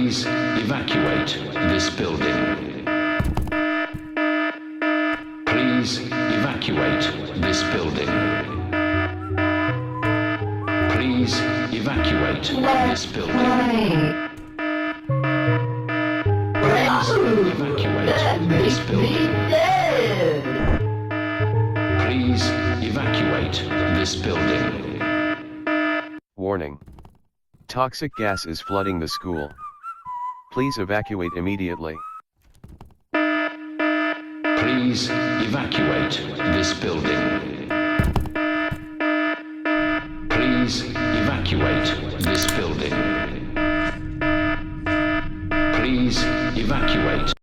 Please evacuate this building. Please evacuate this building. Please evacuate this building. Please evacuate this building. Please evacuate this building. Warning. Toxic gas is flooding the school. Please evacuate immediately. Please evacuate this building. Please evacuate this building. Please evacuate